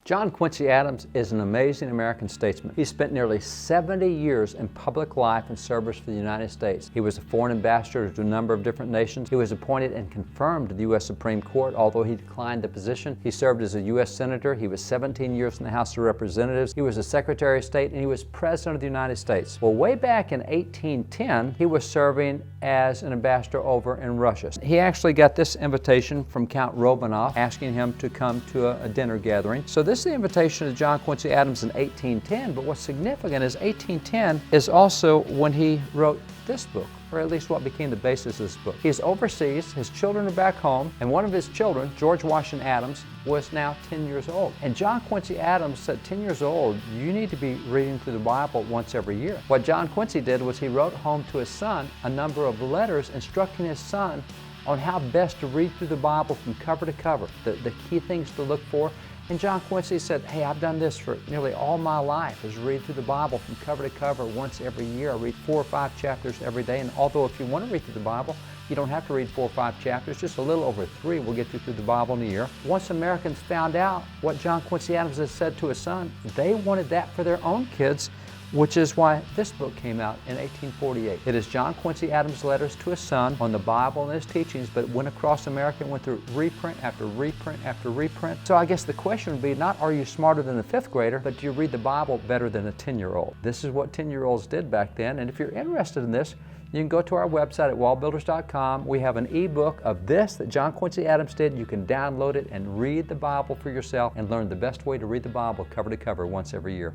John Quincy Adams is an amazing American statesman. He spent nearly 70 years in public life and service for the United States. He was a foreign ambassador to a number of different nations. He was appointed and confirmed to the U.S. Supreme Court, although he declined the position. He served as a U.S. Senator. He was 17 years in the House of Representatives. He was a Secretary of State, and he was President of the United States. Well, way back in 1810, he was serving as an ambassador over in Russia. He actually got this invitation from Count Romanov asking him to come to a dinner gathering. So this is the invitation to John Quincy Adams in 1810, but what's significant is 1810 is also when he wrote this book, or at least what became the basis of this book. He's overseas, his children are back home, and one of his children, George Washington Adams, was now 10 years old. And John Quincy Adams said, 10 years old, you need to be reading through the Bible once every year. What John Quincy did was he wrote home to his son a number of letters instructing his son on how best to read through the Bible from cover to cover, the key things to look for. And John Quincy said, hey, I've done this for nearly all my life, is read through the Bible from cover to cover once every year. I read 4 or 5 chapters every day, and although if you want to read through the Bible, you don't have to read 4 or 5 chapters, just a little over 3 will get you through the Bible in a year. Once Americans found out what John Quincy Adams had said to his son, they wanted that for their own kids, which is why this book came out in 1848. It is John Quincy Adams' letters to his son on the Bible and his teachings, but it went across America and went through reprint after reprint after reprint. So I guess the question would be not are you smarter than a 5th grader, but do you read the Bible better than a 10-year-old? This is what 10-year-olds did back then, and if you're interested in this, you can go to our website at WallBuilders.com. We have an ebook of this that John Quincy Adams did. You can download it and read the Bible for yourself and learn the best way to read the Bible cover to cover once every year.